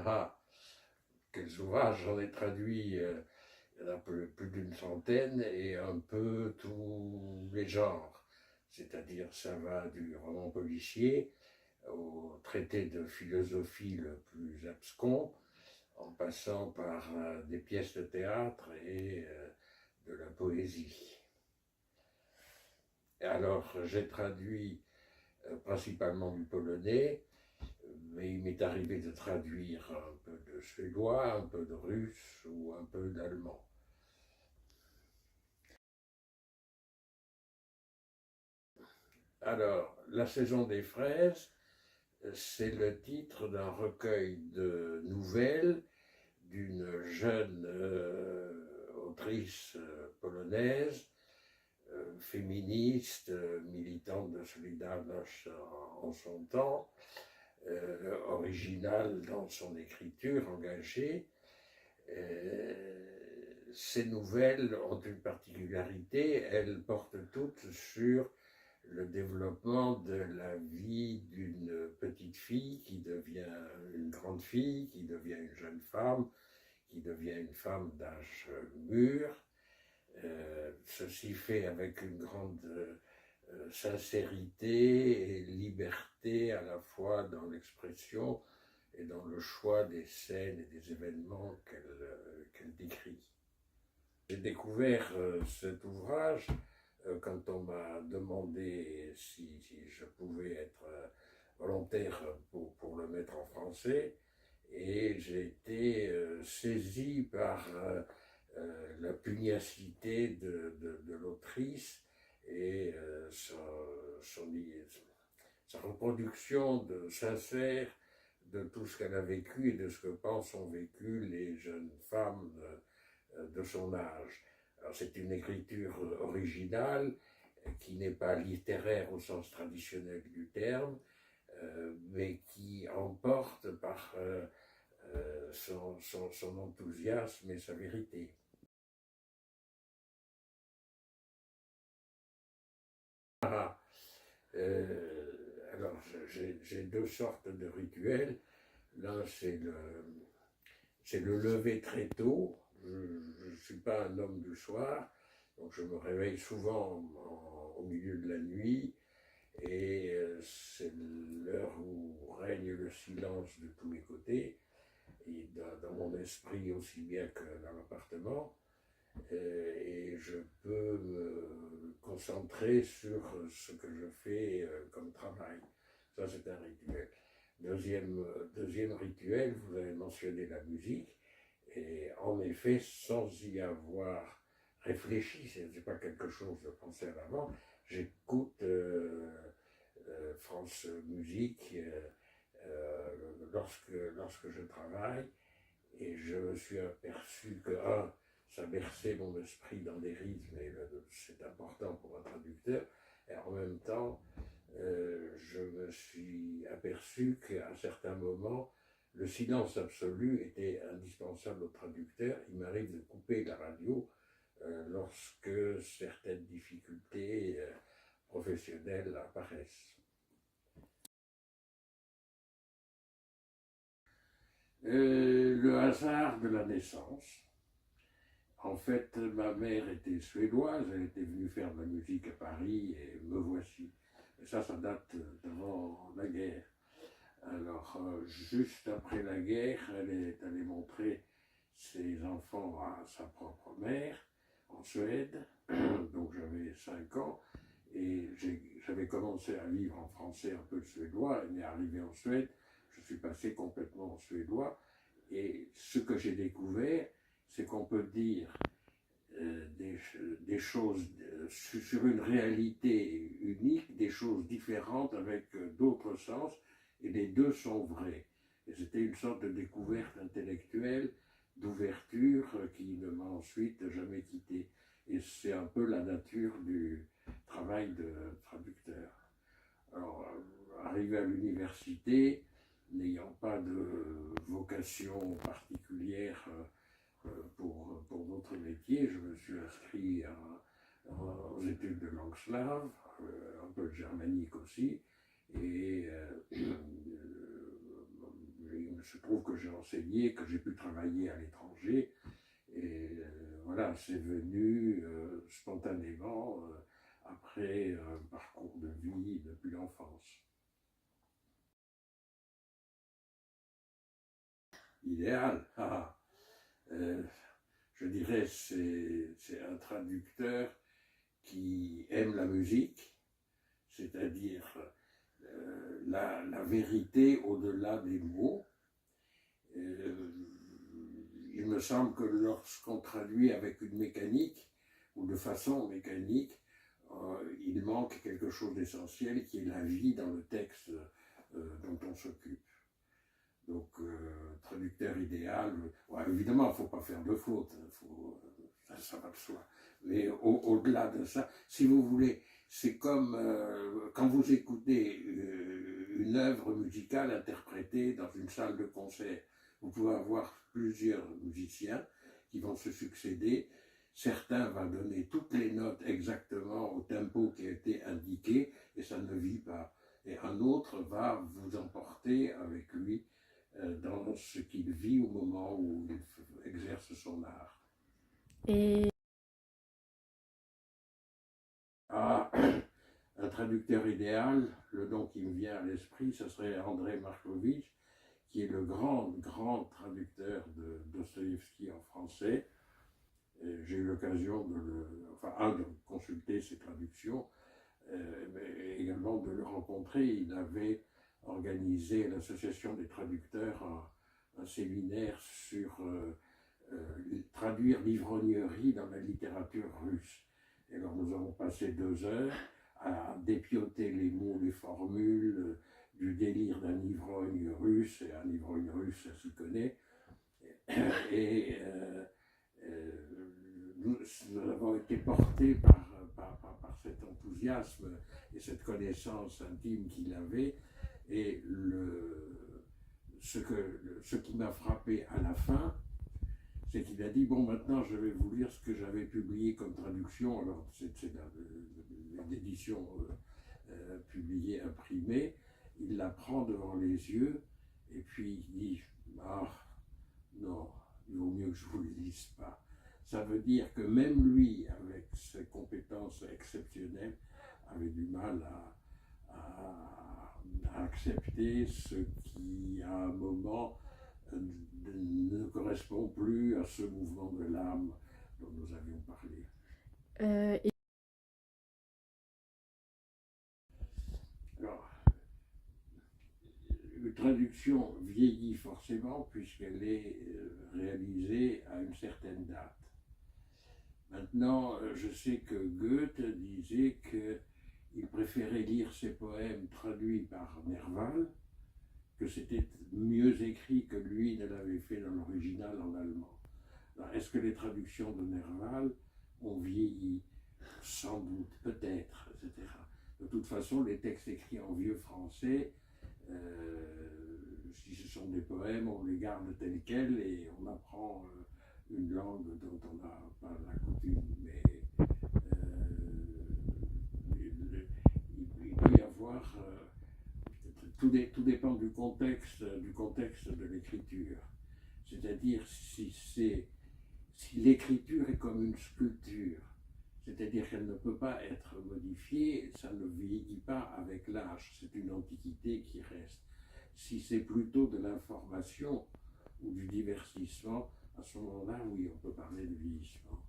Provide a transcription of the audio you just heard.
Ah, quels ouvrages, j'en ai traduit, il y en a plus d'une centaine, et un peu tous les genres. C'est-à-dire, ça va du roman policier au traité de philosophie le plus abscon, en passant par des pièces de théâtre et de la poésie. Et alors, j'ai traduit principalement du polonais, mais il m'est arrivé de traduire un peu de suédois, un peu de russe ou un peu d'allemand. Alors, La saison des fraises, c'est le titre d'un recueil de nouvelles d'une jeune autrice polonaise, féministe, militante de Solidarność en son temps, originale dans son écriture, engagée. Ces nouvelles ont une particularité, elles portent toutes sur le développement de la vie d'une petite fille qui devient une grande fille, qui devient une jeune femme, qui devient une femme d'âge mûr. Ceci fait avec une grande sincérité et liberté à la fois dans l'expression et dans le choix des scènes et des événements qu'elle décrit. J'ai découvert cet ouvrage quand on m'a demandé si je pouvais être volontaire pour le mettre en français, et j'ai été saisi par la pugnacité de l'autrice et sa reproduction sincère de tout ce qu'elle a vécu et de ce que pensent ont vécu les jeunes femmes de son âge. Alors c'est une écriture originale qui n'est pas littéraire au sens traditionnel du terme, mais qui emporte par son enthousiasme et sa vérité. Ah, alors j'ai deux sortes de rituels. L'un c'est le lever très tôt. Je ne suis pas un homme du soir, donc je me réveille souvent au milieu de la nuit, et c'est l'heure où règne le silence de tous les côtés, et dans mon esprit aussi bien que dans l'appartement, et je peux me concentrer sur ce que je fais comme travail. Ça, c'est un rituel. Deuxième rituel, vous avez mentionné la musique, et en effet, sans y avoir réfléchi, ce n'est pas quelque chose de pensé à l'avant, j'écoute France Musique lorsque je travaille, et je me suis aperçu que, ça berçait mon esprit dans des rythmes, et c'est important pour un traducteur, et en même temps, je me suis aperçu qu'à certains moments, le silence absolu était indispensable au traducteur. Il m'arrive de couper la radio lorsque certaines difficultés professionnelles apparaissent. Le hasard de la naissance. En fait, ma mère était suédoise, elle était venue faire de la musique à Paris, et me voici. Et ça date d'avant la guerre. Alors, juste après la guerre, elle est allée montrer ses enfants à sa propre mère en Suède, donc j'avais 5 ans, et j'avais commencé à lire en français un peu le suédois, elle est arrivée en Suède, je suis passé complètement en suédois, et ce que j'ai découvert, c'est qu'on peut dire des choses sur une réalité unique, des choses différentes avec d'autres sens, et les deux sont vrais. Et c'était une sorte de découverte intellectuelle, d'ouverture, qui ne m'a ensuite jamais quitté. Et c'est un peu la nature du travail de traducteur. Alors, arrivé à l'université, n'ayant pas de vocation particulière pour d'autres métiers, je me suis inscrit aux études de langue slave, un peu de germanique aussi, et il se trouve que j'ai enseigné, que j'ai pu travailler à l'étranger, et voilà, c'est venu spontanément après un parcours de vie depuis l'enfance. Idéal, je dirais c'est un traducteur qui aime la musique, c'est-à-dire la vérité au-delà des mots. Il me semble que lorsqu'on traduit avec une mécanique, ou de façon mécanique, il manque quelque chose d'essentiel qui est la vie dans le texte dont on s'occupe. Donc, traducteur idéal, ouais, évidemment, il ne faut pas faire de faute, ça va de soi. Mais au-delà de ça, si vous voulez, c'est comme quand vous écoutez une œuvre musicale interprétée dans une salle de concert. Vous pouvez avoir plusieurs musiciens qui vont se succéder. Certains vont donner toutes les notes exactement au tempo qui a été indiqué et ça ne vit pas. Et un autre va vous emporter avec lui dans ce qu'il vit au moment où il exerce son art. Et Un traducteur idéal, le nom qui me vient à l'esprit, ce serait Andrei Markovitch, qui est le grand traducteur de Dostoïevski en français. J'ai eu l'occasion de consulter ses traductions, mais également de le rencontrer. Il avait organisé à l'Association des traducteurs un séminaire sur traduire l'ivrognerie dans la littérature russe. Et alors nous avons passé 2 heures à dépioter les mots, les formules du délire d'un ivrogne russe, et un ivrogne russe, ça s'y connaît. Et nous avons été portés par cet enthousiasme et cette connaissance intime qu'il avait. Et ce qui m'a frappé à la fin, c'est qu'il a dit, bon, maintenant je vais vous lire ce que j'avais publié comme traduction. Alors c'est l'édition publiée, imprimée. Il la prend devant les yeux et puis il dit, ah non, il vaut mieux que je ne vous le lise pas. Ça veut dire que même lui, avec ses compétences exceptionnelles, avait du mal à accepter ce qui, à un moment, ne correspond plus à ce mouvement de l'âme dont nous avions parlé. et Alors, une traduction vieillit forcément puisqu'elle est réalisée à une certaine date. Maintenant, je sais que Goethe disait qu'il préférait lire ses poèmes traduits par Nerval, que c'était mieux écrit que lui ne l'avait fait dans l'original en allemand. Est-ce que les traductions de Nerval ont vieilli? Sans doute, peut-être, etc. De toute façon, les textes écrits en vieux français, si ce sont des poèmes, on les garde tels quels et on apprend une langue dont on n'a pas la coutume. Mais il peut y avoir... tout dépend du contexte de l'écriture. C'est-à-dire si l'écriture est comme une sculpture, c'est-à-dire qu'elle ne peut pas être modifiée, ça ne vieillit pas avec l'âge, c'est une antiquité qui reste. Si c'est plutôt de l'information ou du divertissement, à ce moment-là, oui, on peut parler de vieillissement.